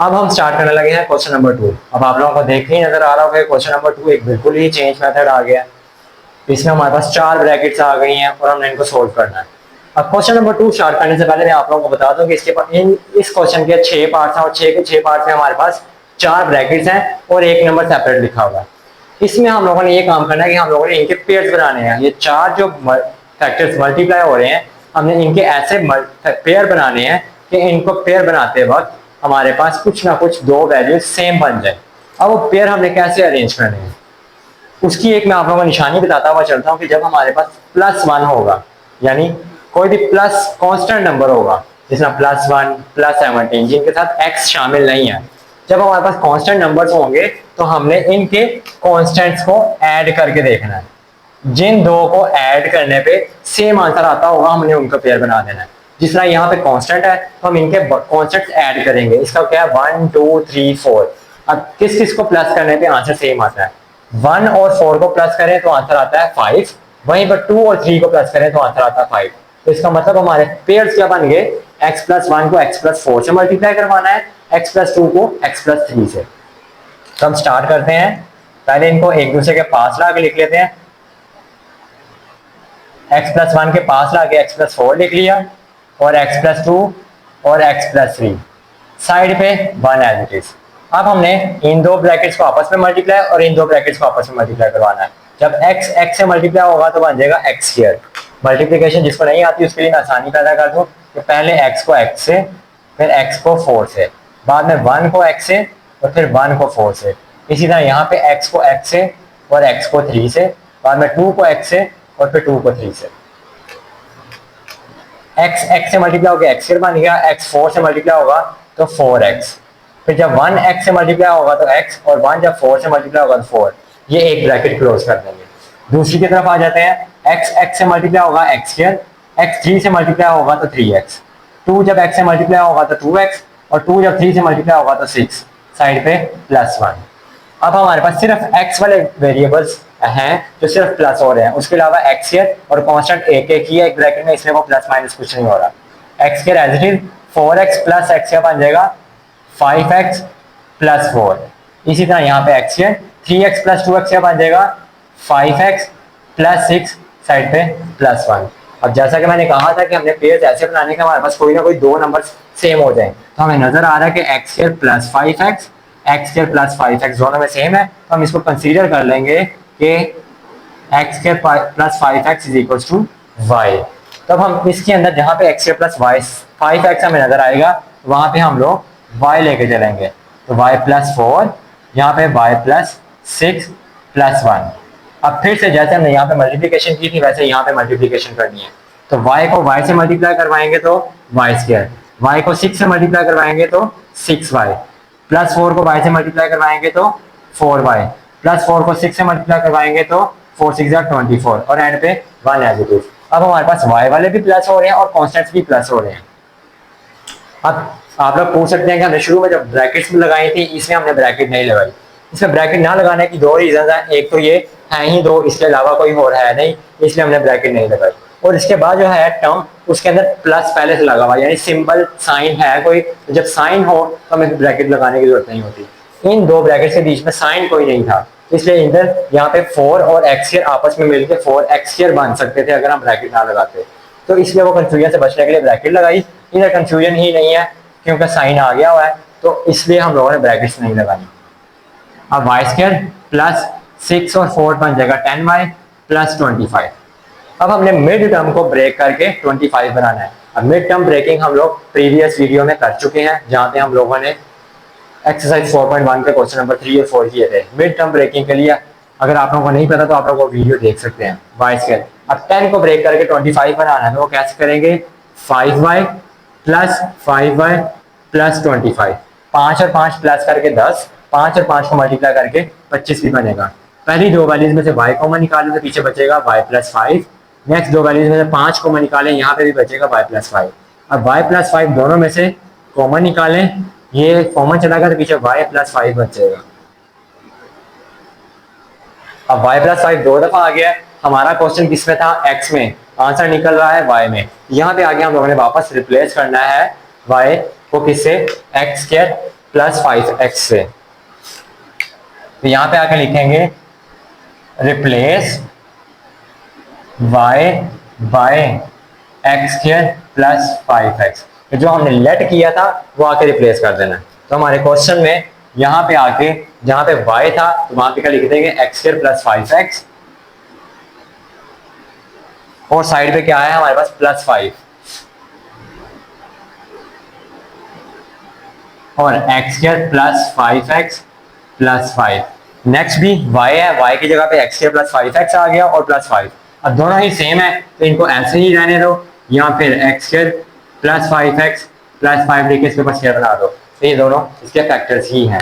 अब हम स्टार्ट करने लगे हैं क्वेश्चन नंबर 2। अब आप लोगों को देख ही नजर आ रहा होगा क्वेश्चन नंबर 2 एक बिल्कुल ही चेंज मेथड आ गया है। इसमें हमारे पास चार ब्रैकेट्स आ गई हैं और हमने इनको सोल्व करना है। अब क्वेश्चन नंबर 2 स्टार्ट करने से पहले मैं आप लोगों को बता दूं कि इसके पास इस क्वेश्चन के 6 पार्ट्स हैं और 6 के 6 पार्ट्स में हमारे पास चार ब्रैकेट्स हैं और एक नंबर सेपरेट लिखा हुआ है। इसमें हम लोगों ने ये काम करना है कि हम लोगों ने इनके पेयर्स बनाने हैं। ये चार जो फैक्टर्स मल्टीप्लाई हो रहे हैं, हमने इनके ऐसे पेयर बनाने हैं कि इनको पेयर बनाते वक्त हमारे पास कुछ ना कुछ दो वैल्यू सेम बन जाए। अब वो पेयर हमने कैसे अरेंज करने हैं उसकी एक मैं आप लोगों को निशानी बताता हुआ चलता हूँ कि जब हमारे पास +1 होगा, यानी कोई भी प्लस कांस्टेंट नंबर होगा जिसमें +1 +17 जिनके साथ x शामिल नहीं है, जब हमारे पास कांस्टेंट नंबर्स होंगे तो हमने इनके कांस्टेंट्स को ऐड करके देखना है। जिन दो को ऐड करने पे सेम आंसर आता होगा हमने उनका पेयर बना देना है। जिस तरह यहाँ पे कांस्टेंट है तो हम इनके कांस्टेंट्स ऐड करेंगे। इसका क्या है 1 2 3 4। अब किस किस को प्लस करने पे आंसर सेम आता है? 1 और 4 को प्लस करें तो आंसर आता है 5, वहीं पर 2 और 3 को प्लस करें तो आंसर आता है 5। तो इसका मतलब हमारे पेयर्स क्या बन गए? x+1 को x+4 से मल्टीप्लाई करवाना है, x+2 को x+3 से। तो हम स्टार्ट करते हैं। पहले इनको एक दूसरे के पास ला के लिख लेते हैं। x+1 के पास ला के x+4 लिख लिया और x+2 और x+3 साइड पे 1 एज इट इज। अब हमने इन दो ब्रैकेट्स को आपस में मल्टीप्लाई और इन दो ब्रैकेट्स को आपस में मल्टीप्लाई करवाना है। जब x x से मल्टीप्लाई होगा तो बन जाएगा x²। मल्टीप्लिकेशन जिसको नहीं आती उसके लिए मैं आसानी पैदा कर दूं कि पहले x को x से, फिर x को 4 से, बाद में 1 को x से और फिर 1 को 4 से। इसी तरह यहाँ पे x को x से और x को 3 से, बाद में 2 को x से और फिर 2 को 3 से। x x से मल्टीप्लाई हो गया x² बन गया, x 4 से मल्टीप्लाई होगा तो 4x, फिर जब 1 x से मल्टीप्लाई होगा तो x और 1 जब 4 से मल्टीप्लाई होगा तो 4। ये एक ब्रैकेट क्लोज कर देंगे। दूसरी की तरफ आ जाते हैं। x x से मल्टीप्लाई होगा x², x 3 से मल्टीप्लाई होगा तो 3x, 2 जब x से मल्टीप्लाई होगा तो 2x और 2 जब 3 से मल्टीप्लाई होगा तो 6, साइड पे +1। अब हमारे पास सिर्फ x वाले वेरिएबल्स हैं जो सिर्फ प्लस हो रहे हैं, उसके अलावा x² और कांस्टेंट एक एक ही है एक ब्रैकेट में, इसलिए वो प्लस माइनस कुछ नहीं हो रहा। x² as it is 4x + x क्या बन जाएगा 5x + 4। इसी तरह यहाँ पे x है 3x + 2x क्या बन जाएगा 5x + 6, साइड पे +1। अब जैसा कि मैंने कहा था कि हमने पेयर्स ऐसे बनाने के हमारे पास कोई ना कोई दो नंबर सेम हो जाए, तो हमें नजर आ रहा है कि x² + 5x x² + 5x दोनों में सेम है, तो हम इसको कंसीडर कर लेंगे कि x² + 5x = y। तब हम इसके अंदर जहाँ पे x² + y 5x हमें नजर आएगा वहां पे हम लोग y लेके चलेंगे, तो y + 4, यहाँ पे y + 6 + 1। अब फिर से जैसे हमने यहाँ पे मल्टीप्लिकेशन की थी वैसे यहाँ पे मल्टीप्लिकेशन करनी है। तो y को y से मल्टीप्लाई करवाएंगे तो y², y को 6 से मल्टीप्लाई करवाएंगे तो 6y, +4 को y से मल्टीप्लाई करवाएंगे तो 4y, +4 को 6 से मल्टीप्लाई करवाएंगे तो 4 6 24 और एंड पे 1 एज इट इज। अब हमारे पास y वाले भी प्लस हो रहे हैं और कॉन्स्टेंट्स भी प्लस हो रहे हैं। अब आप लोग पूछ सकते हैं कि हमने शुरू में जब ब्रैकेट्स में लगाई थी इसमें हमने ब्रैकेट नहीं लगाई। इसमें ब्रैकेट ना लगाने की दो रीजन है, एक तो ये है ही दो, इसके अलावा कोई और है नहीं, इसलिए हमने ब्रैकेट नहीं लगाई। और इसके बाद जो है टर्म उसके अंदर प्लस पहले से लगा हुआ, यानी सिंबल साइन है कोई, तो जब साइन हो तो हमें ब्रैकेट लगाने की जरूरत नहीं होती। इन दो ब्रैकेट के बीच में साइन कोई नहीं था, इसलिए इधर यहाँ पे 4 और x² आपस में मिलकर 4x² बन सकते थे अगर हम ब्रैकेट ना लगाते। तो इसलिए वो कंफ्यूजन से बचने के लिए ब्रैकेट लगाई। इधर कंफ्यूजन ही नहीं है क्योंकि साइन आ गया हुआ है, तो इसलिए हम लोगों ने ब्रैकेट्स नहीं लगाई। अब y² + 6 और 4 बन जाएगा 10y + 25। अब हमने मिड टर्म को ब्रेक करके 25 बनाना है। अब मिड टर्म ब्रेकिंग हम लोग प्रीवियस वीडियो में कर चुके हैं, जहाँ पे हम लोगों ने एक्सरसाइज 4.1 पे क्वेश्चन नंबर 3 और 4 किए थे। मिड टर्म ब्रेकिंग के लिए अगर आप लोगों को नहीं पता तो आप लोग वो वीडियो देख सकते हैं। y², अब 10 को ब्रेक करके 25 बनाना है, तो वो कैसे करेंगे 5y + 5y + 25, 5 और 5 प्लस करके 10, 5 और 5 को मल्टीप्लाई करके 25 भी बनेगा। पहली दो वैल्यूज में से y कॉमन निकालें तो पीछे बचेगा y + 5। नेक्स्ट दो वैल्यूज में से 5 कॉमन निकालें, यहाँ पे भी बचेगा y + 5। अब y + 5 दोनों में से कॉमन निकालें, ये कॉमन चला गया तो पीछे y + 5 बचेगा। अब y + 5 दो दफा आ गया। हमारा क्वेश्चन किस में था x में, आंसर निकल रहा है y में। यहाँ पे आगे हम लोगों ने वापस रिप्लेस करना है y को किससे x² प्लस 5x से। तो यहाँ पे आकर लिखेंगे replace y by X square plus 5x। तो जो हमने लेट किया था वो आके रिप्लेस कर देना। तो हमारे क्वेश्चन में यहाँ पे आके जहाँ पे y था तो वहां पे क्या लिख देंगे एक्स स्क्वायर प्लस 5x, और साइड पे क्या है हमारे पास प्लस 5, और x square plus 5x plus 5। Next भी y है, y की जगह पे एक्स स्क्वायर प्लस 5x आ गया और प्लस 5। अब दोनों ही सेम है तो इनको ऐसे ही रहने दो, या फिर x square plus 5x plus 5 लिख के इसके ऊपर स्क्वायर बना दो। तो ये दोनों इसके फैक्टर्स ही हैं।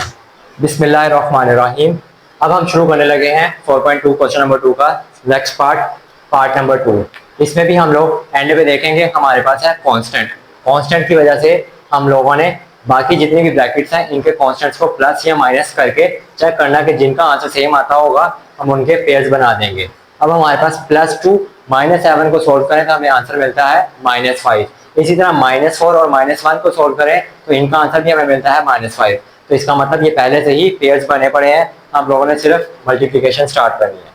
बिस्मिल्लाहिर्रहमानिर्रहीम। अब हम शुरू करने लगे हैं 4.2 क्वेश्चन नंबर 2 का नेक्स्ट पार्ट नंबर 2। इसमें भी हम लोग एंड पे देखेंगे हमारे पास है कांस्टेंट। कांस्टेंट की वजह से हम लोगों ने बाकी जितने भी ब्रैकेट्स हैं इनके कांस्टेंट्स को प्लस या माइनस करके चेक करना कि जिनका आंसर सेम आता होगा हम उनके पेयर्स बना देंगे। अब हमारे पास +2 -7 को सोल्व करें तो हमें आंसर मिलता है -5। इसी तरह -4 और -1 को सोल्व करें तो इनका आंसर भी हमें मिलता है -5। तो इसका मतलब ये पहले से ही पेयर्स बने पड़े हैं, हम लोगों ने सिर्फ मल्टीप्लिकेशन स्टार्ट करनी है।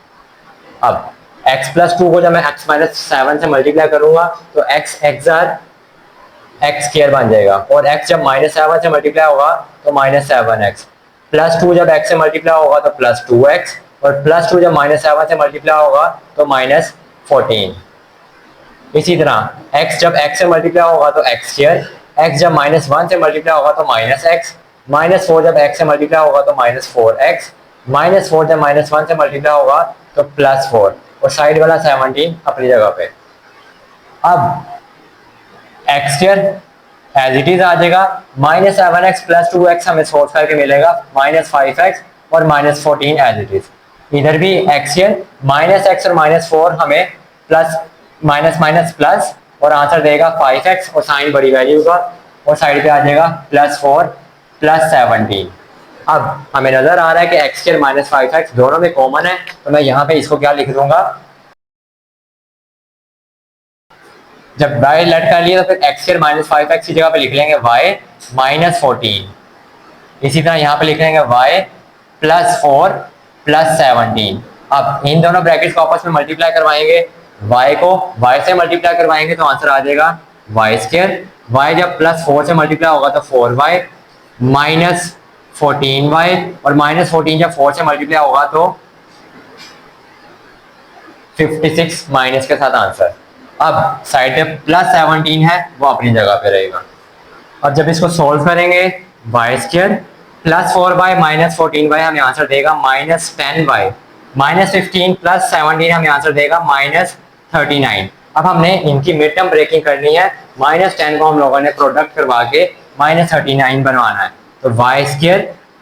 अब x+2 को जब मैं x-7 से मल्टीप्लाई करूंगा तो x स्क्वायर बन जाएगा, और x जब -7 से मल्टीप्लाई होगा तो -7x, +2 जब x से मल्टीप्लाई होगा तो +2x, और +2 जब -7 से मल्टीप्लाई होगा तो -14। इसी तरह x जब x से मल्टीप्लाई होगा तो x स्क्वायर, x जब -1 से मल्टीप्लाई होगा तो -x, -4 जब x से मल्टीप्लाई होगा तो -4x, -4 जब -1 से मल्टीप्लाई होगा तो +4, और साइड वाला 17 अपनी जगह पे। अब x square as it is आ जाएगा, -7x + 2x हमें सोल्व करके मिलेगा -5x, और -14 एज इट इज। इधर भी एक्स स्क्वायर -x और -4 हमें प्लस माइनस प्लस, और आंसर देगा 5x और साइन बड़ी वैल्यू का, और साइड पे आ जाएगा +4 + 17। अब हमें नजर आ रहा है कि एक्स स्क्वायर -5x दोनों में कॉमन है, तो मैं यहाँ पे इसको क्या लिख दूंगा, जब y लेट कर लिया तो फिर एक्स स्क्वायर -5x की जगह पे लिख लेंगे y -14। इसी तरह यहाँ पे लिख लेंगे y +4 + 17। अब इन दोनों ब्रैकेट्स को आपस में मल्टीप्लाई करवाएंगे, y को y से मल्टीप्लाई करवाएंगे तो आंसर आ जाएगा y स्क्वायर, y जब +4 से मल्टीप्लाई होगा तो 4y, -14y, और -14 जब 4 से मल्टीप्लाई होगा तो 56 माइनस के साथ आंसर। अब साइड पे +17 है वो अपनी जगह पे रहेगा। अब जब इसको सोल्व करेंगे y स्क्वायर +4y -14y हमें आंसर देगा -10y, -15 + 17 हमें आंसर देगा -39। अब हमने इनकी मिड टर्म ब्रेकिंग करनी है, -10 को हम लोगों ने प्रोडक्ट करवा के -39 बनवाना है। तो y स्क्वायर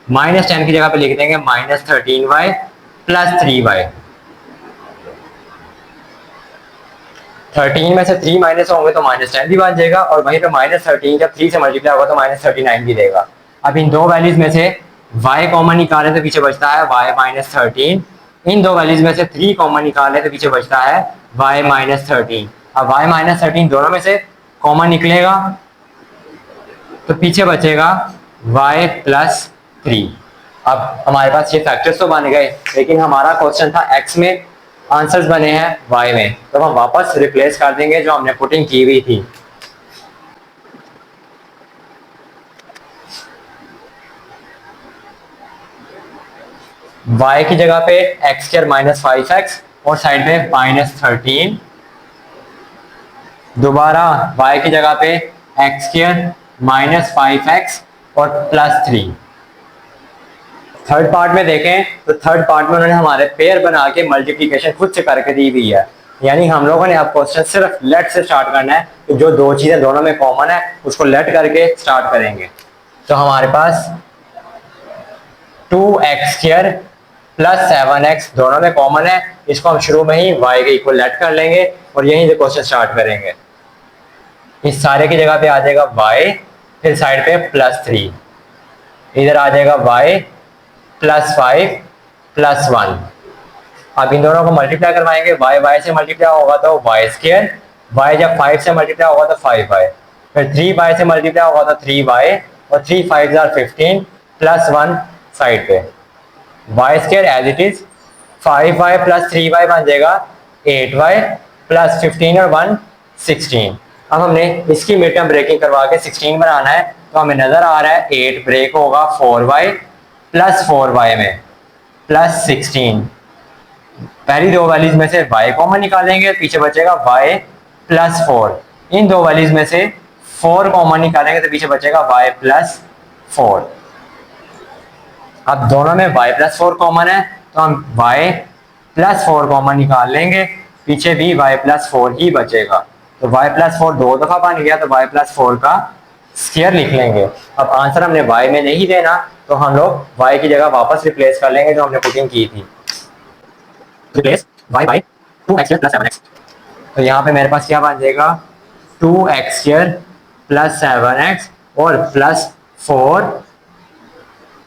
-10 की जगह पे लिख देंगे -13y + 3y। 13 में से 3 माइनस होंगे तो -10 भी बन जाएगा, और वहीं पे -13 जब 3 से मल्टीप्लाई होगा तो -39 भी देगा। अब इन दो वैल्यूज में से y कॉमन निकालें तो पीछे बचता है y -13, इन दो वैल्यूज में से 3 कॉमन निकालें तो पीछे बचता है y -13। अब y -13 दोनों में से कॉमन निकलेगा तो पीछे बचेगा y + 3। अब हमारे पास ये फैक्टर्स तो बन गए, लेकिन हमारा क्वेश्चन था x में, आंसर्स बने हैं y में, तो हम वापस रिप्लेस कर देंगे जो हमने पुटिंग की हुई थी। y की जगह पे x स्क्वायर -5x और साइड पे -13, दोबारा y की जगह पे x स्क्वायर -5x और +3। थर्ड पार्ट में देखें तो थर्ड पार्ट में उन्होंने हमारे पेयर बना के मल्टीप्लिकेशन खुद से करके दी हुई है, यानी हम लोगों ने अब क्वेश्चन सिर्फ लेट से स्टार्ट करना है, तो जो दो चीजें दोनों में कॉमन है उसको लेट करके स्टार्ट करेंगे। तो हमारे पास 2x² + 7x दोनों में कॉमन है, इसको हम शुरू में ही y के इक्वल लेट कर लेंगे और यहीं से क्वेश्चन स्टार्ट करेंगे। इस सारे की जगह पे आ जाएगा y, फिर साइड पे +3, इधर आ जाएगा y +5 + 1। अब इन दोनों को मल्टीप्लाई करवाएंगे, y से मल्टीप्लाई होगा तो y स्क्वायर, y जब 5 से मल्टीप्लाई होगा तो 5y, फिर 3y से मल्टीप्लाई होगा तो 3y, और 3 5 आर 15 प्लस 1 साइड पे। Y square as it is 5y plus 3y बन जाएगा 8y प्लस 15 और 1 16। अब हमने इसकी मिड टर्म ब्रेकिंग करवा के 16 बनाना है, तो हमें नजर आ रहा है 8 ब्रेक होगा 4y प्लस 4y में प्लस 16। पहली दो वैल्यूज में से y कॉमन निकालेंगे, पीछे बचेगा y प्लस 4। इन दो वैल्यूज में से 4 कॉमन निकालेंगे तो पीछे बचेगा y प्लस 4। अब दोनों में y प्लस 4 कॉमन है तो हम y प्लस 4 कॉमन निकाल लेंगे, पीछे भी y प्लस 4 ही बचेगा। तो y प्लस 4 दो दफा बन गया तो y प्लस 4 का स्क्वायर लिख लेंगे। अब आंसर हमने y में नहीं देना तो हम लोग y की जगह वापस रिप्लेस कर लेंगे जो हमने पुटिंग की थी। Replace y by 2x plus 7x। तो यहाँ पे मेरे पास क्या बन जाएगा 2x प्लस 7x और प्लस 4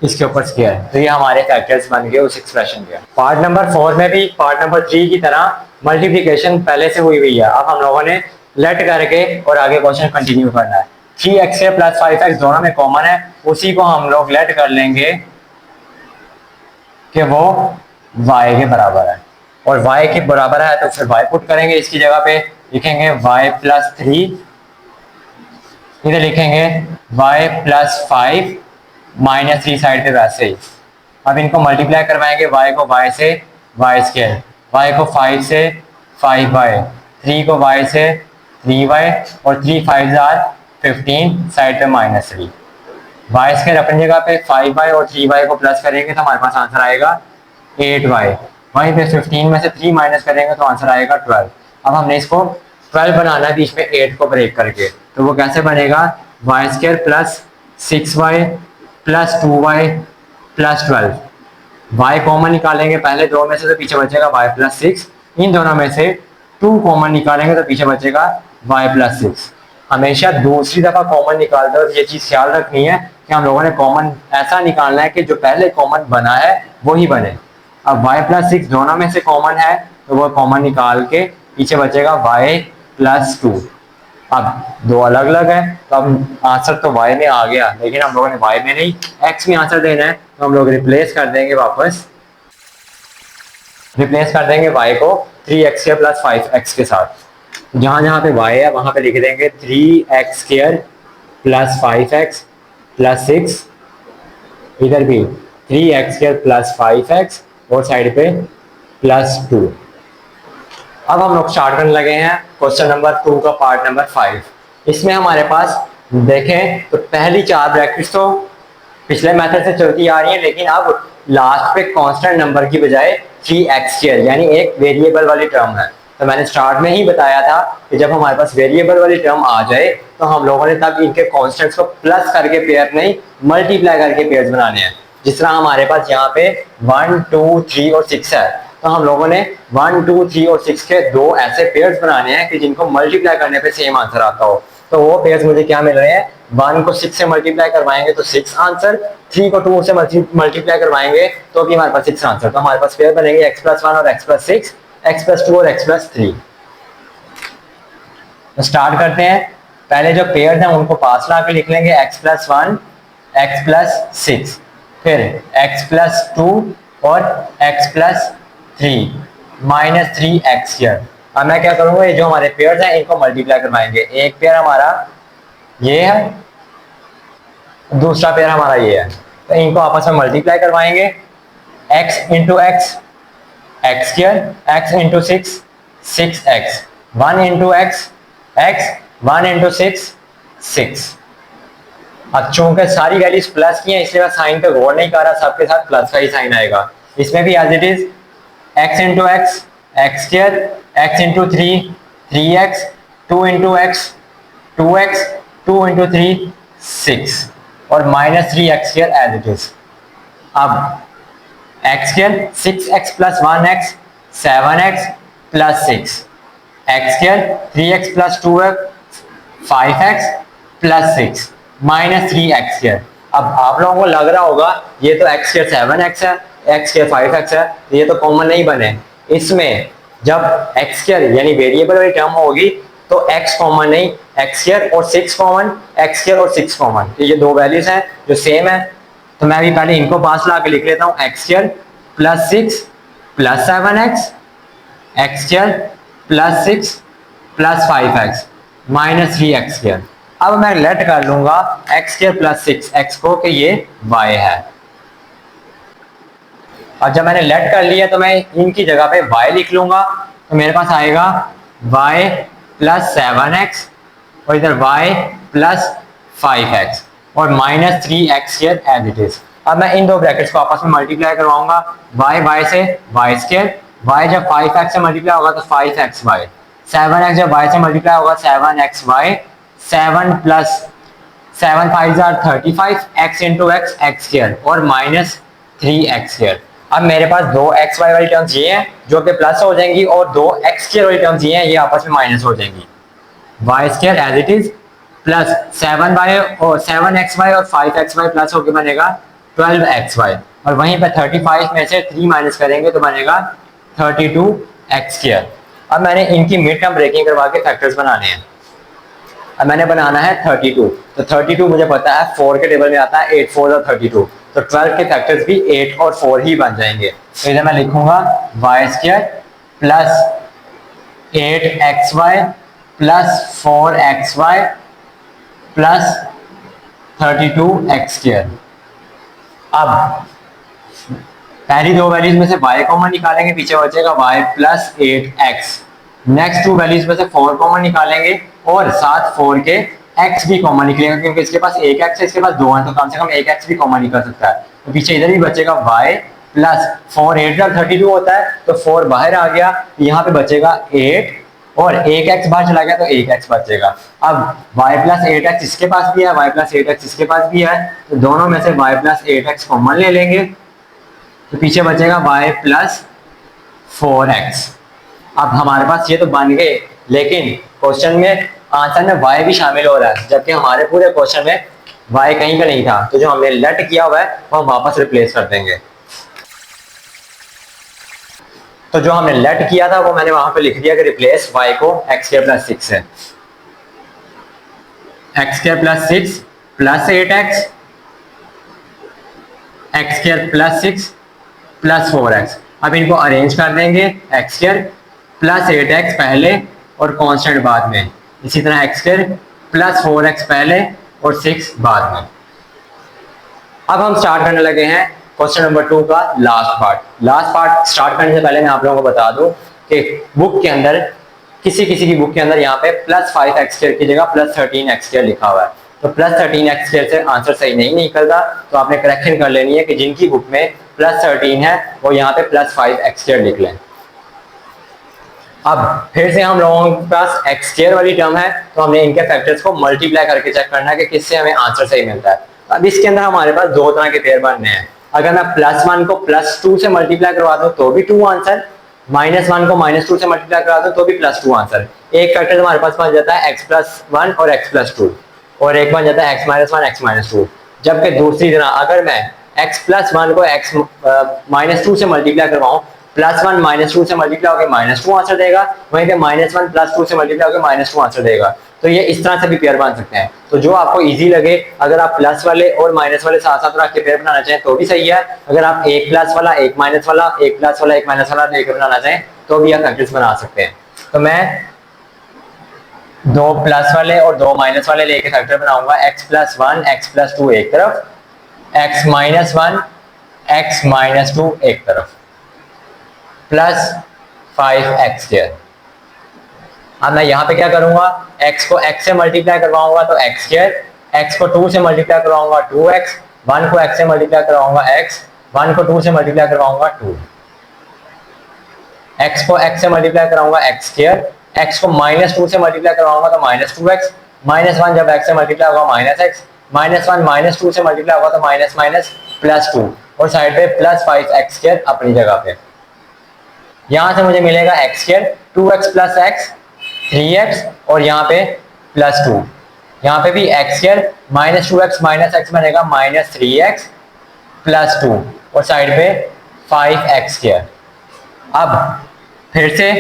इसके ऊपर स्क्वायर। तो ये हमारे फैक्टर्स बन गए उस एक्सप्रेशन के। पार्ट नंबर 4 में भी पार्ट नंबर 3 की तरह मल्टीप्लिकेशन पहले से हुई है। अब हम लोगों ने लेट करके और आगे क्वेश्चन कंटिन्यू करना है। 3x प्लस 5x दोनों में कॉमन है, उसी को हम लोग लेट कर लेंगे कि वो y के बराबर है, और y के बराबर है तो फिर y पुट करेंगे, इसकी जगह पे लिखेंगे y प्लस 3, इधर लिखेंगे y प्लस 5 माइनस 3 साइड पे वैसे ही। अब इनको मल्टीप्लाई करवाएंगे, y को y से y स्क्वायर, y को 5 से 5y, 3 को y से 3y और 3 5 आर 15 साइड पे माइनस 3। y स्क्वायर अपनी जगह पे 5y और 3y को प्लस करेंगे तो हमारे पास आंसर आएगा 8y। वहीं पे 15 में से 3 माइनस करेंगे तो आंसर आएगा 12। अब हमने इसको 12 बनाना है बीच में 8 को ब्रेक करके, तो वो कैसे बनेगा y square plus 6y plus 2y plus 12। y common निकालेंगे पहले दो में से तो पीछे बचेगा y प्लस 6, इन दोनों में से 2 कॉमन निकालेंगे तो पीछे बचेगा y प्लस 6। हमेशा दूसरी दफा कॉमन निकालते हो ये चीज ख्याल रखनी है कि हम लोगों ने कॉमन ऐसा निकालना है कि जो पहले कॉमन बना है वो ही बने। अब y प्लस 6 दोनों में से कॉमन है तो वो कॉमन निकाल के पीछे बचेगा y प्लस 2। अब दो अलग अलग है तो अब आंसर तो y में आ गया, लेकिन हम लोगों ने y में नहीं x में आंसर देना है, तो हम लोग रिप्लेस कर देंगे, वापस रिप्लेस कर देंगे y को 3x प्लस 5x के साथ। जहां जहां पे y है वहां पे लिख देंगे 3x प्लस 5x प्लस 6, इधर भी 3x प्लस 5x और साइड पे प्लस 2। अब हम लोग स्टार्ट करने लगे हैं क्वेश्चन नंबर 2 का पार्ट नंबर 5। इसमें हमारे पास देखें तो पहली 4 ब्रैकेट्स तो पिछले मेथड से चलती आ रही है, लेकिन अब लास्ट पे कांस्टेंट नंबर की बजाय 3x यानी एक वेरिएबल वाली टर्म है। तो मैंने स्टार्ट में ही बताया था कि जब हमारे पास वेरिएबल वाली टर्म आ जाए तो हम लोगों ने तब इनके कॉन्स्टेंट्स को प्लस करके पेयर नहीं मल्टीप्लाई करके पेयर्स बनाने हैं। जिस तरह हमारे पास यहाँ पे 1 2 3 और 6 है, तो हम लोगों ने 1 2 3 और 6 के दो ऐसे पेयर्स बनाने हैं कि जिनको मल्टीप्लाई करने पे सेम आंसर आता हो। तो वो पेयर्स मुझे क्या मिल रहे हैं, 1 को 6 से मल्टीप्लाई करवाएंगे तो 6 आंसर, 3 को 2 से मल्टीप्लाई करवाएंगे तो भी हमारे पास 6 आंसर। तो हमारे पास पेयर बनेंगे x प्लस 1 और x प्लस 6, x प्लस 2 और x प्लस 3। तो स्टार्ट करते हैं। पहले जो पेयर्स हैं उनको पास ला के लिख लेंगे, x प्लस 1 x प्लस 6, फिर x प्लस 2 और x प्लस 3 माइनस 3x। अब मैं क्या करूंगा, ये जो हमारे पेयर्स हैं इनको मल्टीप्लाई करवाएंगे। एक पेयर हमारा ये है, दूसरा पेयर हमारा ये है, तो इनको आपस में मल्टीप्लाई करवाएंगे। x into X X square, x into 6 6x, 1 into X x, 1 into 6 6। अब चूंकि सारी वैल्यूज प्लस की हैं इसलिए मैं साइन पे गौर नहीं कर रहा, सबके साथ प्लस का ही साइन आएगा। इसमें भी as it is x into X X square, x into 3 3x, 2 into X 2x, 2 into 3 6 और minus 3x square as it is. अब x square 6x plus 1x 7x plus 6, x square 3x plus 2x 5x plus 6 minus 3x square. अब आप लोगों को लग रहा होगा ये तो x स्क्वायर 7x है, x स्क्वायर 5x है, ये तो कॉमन नहीं बने। इसमें जब x स्क्वायर यानी वेरिएबल वाली टर्म होगी तो x कॉमन नहीं, एक्स स्क्वायर और 6 कॉमन, एक्स स्क्वायर और 6 कॉमन, तो ये दो वैल्यूज हैं जो सेम है। तो मैं अभी पहले इनको पास ला के लिख लेता हूँ, x square plus 6 plus 7x, x square plus 6 plus 5x minus 3x square. अब मैं लेट कर लूंगा एक्स स्क्वायर प्लस 6x को कि ये y है। और जब मैंने लेट कर लिया तो मैं इनकी जगह पे y लिख लूंगा, तो मेरे पास आएगा y प्लस 7x और इधर y प्लस 5x और minus 3x square as it is. अब मैं इन दो ब्रैकेट्स को आपस में मल्टीप्लाई करवाऊंगा, y से y स्क्वायर, y जब 5x से मल्टीप्लाई होगा तो 5xy, 7x जब y से मल्टीप्लाई होगा 7xy, 7 plus 7 5 35 x into X X square और माइनस 3x स्क्वायर। अब मेरे पास दो xy वाली टर्म्स ये हैं जो कि प्लस हो जाएंगी और दो x स्क्वायर वाली टर्म्स ये हैं, ये आपस में माइनस हो जाएंगी। y square as it is plus 7y और 7xy और 5xy प्लस होकर बनेगा 12xy और वहीं पे 35 में से 3 माइनस करेंगे तो बनेगा 32x स्क्वायर। अब मैंने इनकी मिड टर्म ब्रेकिंग करवा के फैक्टर्स बनाने हैं। अब मैंने बनाना है 32, तो 32 मुझे पता है 4 के टेबल में आता है 8 4 और 32, तो 12 के फैक्टर्स भी 8 और 4 ही बन जाएंगे। तो इधर मैं लिखूंगा y square plus 8xy plus 4xy plus 32x square. अब पहली दो वैल्यूज में से y कॉमन निकालेंगे, पीछे बचेगा y plus 8x। Next to values में से 4 कॉमन निकालेंगे और साथ 4 के x भी कॉमन निकलेगा, क्योंकि इसके पास एक x है, इसके पास 2 है, तो कम से कम एक x भी कॉमन निकल सकता है। तो पीछे इधर भी बचेगा y प्लस 4 8 32 होता है, तो 4 बाहर आ गया, यहाँ पे बचेगा 8 और एक x बाहर चला गया तो एक x बचेगा। अब y प्लस 8x इसके पास भी है, y प्लस 8x इसके पास भी है, तो दोनों में से y प्लस 8x कॉमन ले लेंगे, तो पीछे बचेगा y प्लस 4x। अब हमारे पास ये तो बन गए, लेकिन क्वेश्चन में आंसर में y भी शामिल हो रहा है, जबकि हमारे पूरे क्वेश्चन में y कहीं का नहीं था। तो जो हमने लेट किया हुआ है वो हम वापस रिप्लेस कर देंगे। तो जो हमने लेट किया था वो मैंने वहां पे लिख दिया कि रिप्लेस y को x स्क्वायर प्लस 6 है, x square plus 6 plus 8x, x square plus 6 plus 4x। अब इनको अरेंज कर देंगे, x स्क्वायर प्लस 8x पहले और कांस्टेंट बाद में, इसी तरह x स्क्वायर प्लस 4x पहले और 6 बाद में। अब हम स्टार्ट करने लगे हैं क्वेश्चन नंबर 2 का last part. Last part start करने से पहले मैं आप लोगों को बता दूं कि बुक के अंदर किसी की बुक के अंदर यहाँ पे प्लस 5x स्क्वायर की जगह प्लस 13x स्क्वायर लिखा हुआ है, तो प्लस 13x स्क्वायर से आंसर सही नहीं निकलता, तो आपने करेक्शन कर लेनी है कि जिनकी बुक में प्लस 13 है वो यहाँ पे प्लस 5x स्क्वायर लिख लें। अब फिर से हम लोगों के पास x स्क्वायर वाली टर्म है, तो हमने इनके फैक्टर्स को मल्टीप्लाई करके चेक करना है कि किससे हमें आंसर सही मिलता है। अब इसके अंदर हमारे पास दो तरह के पेयर बनने हैं। अगर मैं प्लस 1 को प्लस 2 से मल्टीप्लाई करवा दूं तो भी 2 आंसर, माइनस 1 को माइनस 2 से मल्टीप्लाई करवा दूं तो भी प्लस 2 आंसर। एक फैक्टर हमारे पास बन जाता है x प्लस 1 और x प्लस 2, और एक बन जाता है x माइनस 1 x माइनस 2। जबकि दूसरी तरह अगर मैं x प्लस 1 को x माइनस 2 से मल्टीप्लाई करवाऊं, प्लस 1 माइनस 2 से मल्टीप्लाई होकर माइनस 2 आंसर देगा, वहीं पे माइनस 1 प्लस 2 से मल्टीप्लाई होकर माइनस 2 आंसर देगा। तो ये इस तरह से भी पेयर बन सकते हैं। तो जो आपको इजी लगे, अगर आप प्लस वाले और माइनस वाले साथ साथ रख के पेयर बनाना चाहें तो भी सही है। अगर आप एक प्लस वाला एक माइनस वाला, एक प्लस वाला एक माइनस वाला लेकर बनाना चाहें तो भी आप फैक्टर्स बना सकते हैं। तो मैं दो प्लस वाले और दो माइनस वाले लेके फैक्टर बनाऊंगा, x प्लस 1 x प्लस 2 एक तरफ, x माइनस 1 x माइनस 2 एक तरफ, प्लस 5x स्क्वायर। अब मैं यहाँ पे क्या करूंगा, x को x से मल्टीप्लाई करवाऊंगा तो x स्क्वायर, x को 2 से मल्टीप्लाई करवाऊंगा 2x, 1 को x से मल्टीप्लाई करवाऊंगा x, 1 को 2 से मल्टीप्लाई करवाऊंगा 2, x को x से मल्टीप्लाई कराऊंगा x स्क्वायर, x को माइनस 2 से मल्टीप्लाई करवाऊंगा तो माइनस 2x, माइनस 1 जब x से मल्टीप्लाई होगा माइनस x, माइनस 1 माइनस 2 से मल्टीप्लाई होगा तो माइनस माइनस प्लस 2, और साइड पे प्लस 5x स्क्वायर अपनी जगह पे। यहां से मुझे मिलेगा x square 2x plus x 3x, और यहाँ पे प्लस 2, यहाँ पे भी x square minus 2x minus x बनेगा माइनस 3x प्लस 2, और साइड पे 5x स्क्वायर। अब फिर से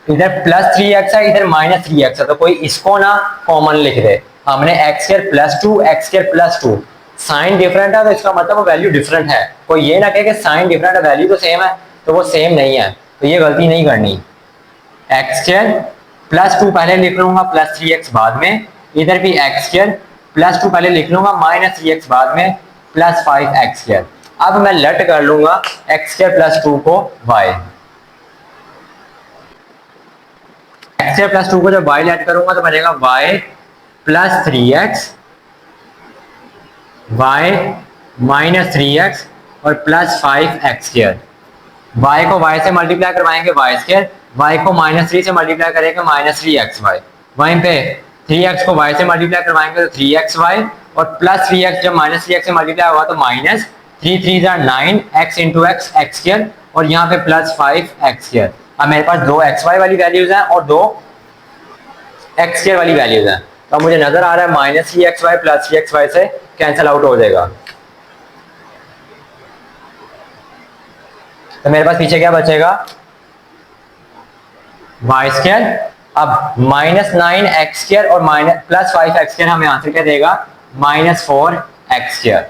इधर प्लस 3x है, इधर माइनस 3x है, तो कोई इसको ना कॉमन लिख दे। हमने X square plus two X square plus two, sign different है तो इसका मतलब वो वैल्यू डिफरेंट है। कोई ये ना कहे कि साइन डिफरेंट है वैल्यू तो सेम है, तो वो सेम नहीं है, तो ये गलती नहीं करनी। एक्स स्क्र प्लस टू पहले लिख लूंगा, प्लस 3x बाद में। इधर भी एक्स स्क्र प्लस टू पहले लिख लूंगा, माइनस 3x बाद में, प्लस 5x स्क्र। अब मैं लट कर लूंगा एक्स स्क्र प्लस टू को y, x square plus to को जब y लेट करूंगा तो बनेगा y plus 3x, y minus 3x और प्लस 5x स्क्र। y को y से मल्टीप्लाई करवाएंगे y स्क्र, y को माइनस 3 से मल्टीप्लाई करेंगे माइनस 3xy, वहीं पे 3x को y से मल्टीप्लाई करवाएंगे तो 3xy, और प्लस 3x जब माइनस 3x से मल्टीप्लाई होगा तो minus 3 3 9 x into X x square, और यहाँ पे प्लस 5x स्क्र। अब मेरे पास दो xy वाली वैल्यूज हैं और दो x स्क्र वाली वैल्यूज हैं, तो मुझे नजर आ रहा है माइनस 3xy प्लस 3xy से कैंसिल आउट हो जाएगा, तो मेरे पास पीछे क्या बचेगा y स्क्र। अब माइनस 9x स्क्र और माइनस प्लस 5x स्क्र हमें आंसर क्या देगा, माइनस 4x स्क्र।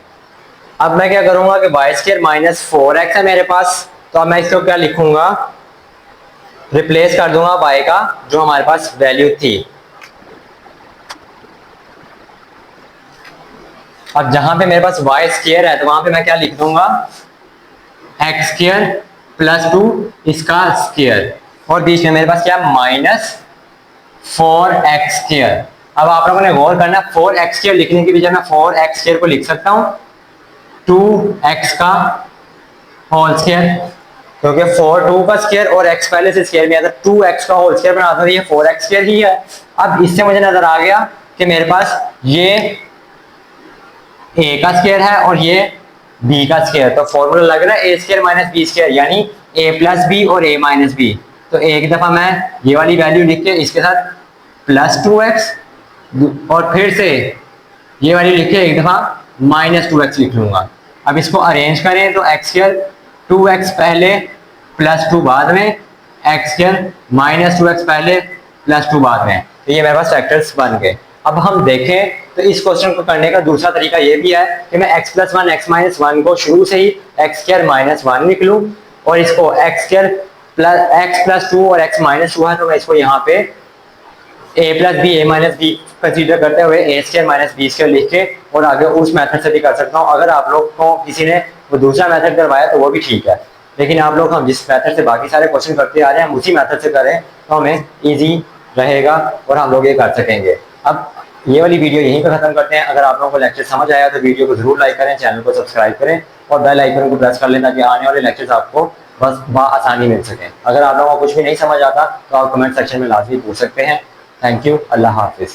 अब मैं क्या करूंगा कि y स्क्र माइनस 4x है मेरे पास, तो अब मैं इसको क्या लिखूंगा, रिप्लेस कर दूंगा y का जो हमारे पास वैल्यू थी। अब जहां पे मेरे पास y स्क्र है तो वहां पे मैं क्या लिख दूंगा, एक्स स्क्र प्लस टू इसका स्क्र, और बीच में मेरे पास क्या माइनस 4x स्क्र। अब आप लोगों ने गौर करना, 4x स्क्र लिखने की बजाय मैं 4x स्क्र को लिख सकता हूँ 2x का होल स्क्र, क्योंकि 4 2 का स्क्र और x पहले से स्क्र में आता है, 2x का होल स्क्र बनाता है, ये 4x स्क्र ही है। अब इससे मुझे नजर आ गया कि मेरे पास ये a का स्क्र है और ये b का स्क्र, तो फॉर्मूला लग रहा है ए स्क्र माइनस बी स्क्र, यानी a प्लस बी और a माइनस बी। तो एक दफा मैं ये वाली वैल्यू लिख के इसके साथ प्लस 2x, और फिर से ये वाली लिख के एक दफा माइनस 2x लिख लूंगा। अब इसको अरेंज करें तो एक्स स्क्र 2x पहले प्लस 2 बाद में, एक्स स्क्र माइनस 2x पहले प्लस 2 बाद में, तो ये मेरे पास फैक्टर्स बन गए। अब हम देखें तो इस क्वेश्चन को करने का दूसरा तरीका ये भी है कि मैं x plus one X minus one को शुरू से ही एक्स स्क्र माइनस वन लिख लूँ, और इसको X square plus X plus two और एक्स माइनस टू है, तो मैं इसको यहाँ पे a plus B A minus B consider करते हुए A square minus B square लिख के और आगे उस मेथड से भी कर सकता हूँ। अगर आप लोग को किसी ने वो दूसरा मेथड करवाया तो वो भी ठीक है, लेकिन आप लोग हम जिस मेथड से बाकी सारे क्वेश्चन करते आ रहे हैं हम उसी मेथड से करें तो हमें ईजी रहेगा और हम लोग ये कर सकेंगे। अब ये वाली वीडियो यहीं पर खत्म करते हैं। अगर आप लोगों को लेक्चर समझ आया तो वीडियो को जरूर लाइक करें, चैनल को सब्सक्राइब करें और बेल आइकन को प्रेस कर लें ताकि आने वाले लेक्चर्स आपको बस आसानी मिल सके। अगर आप लोगों को कुछ भी नहीं समझ आता तो आप कमेंट सेक्शन में लाजमी पूछ सकते हैं। थैंक यू, अल्लाह हाफिज़।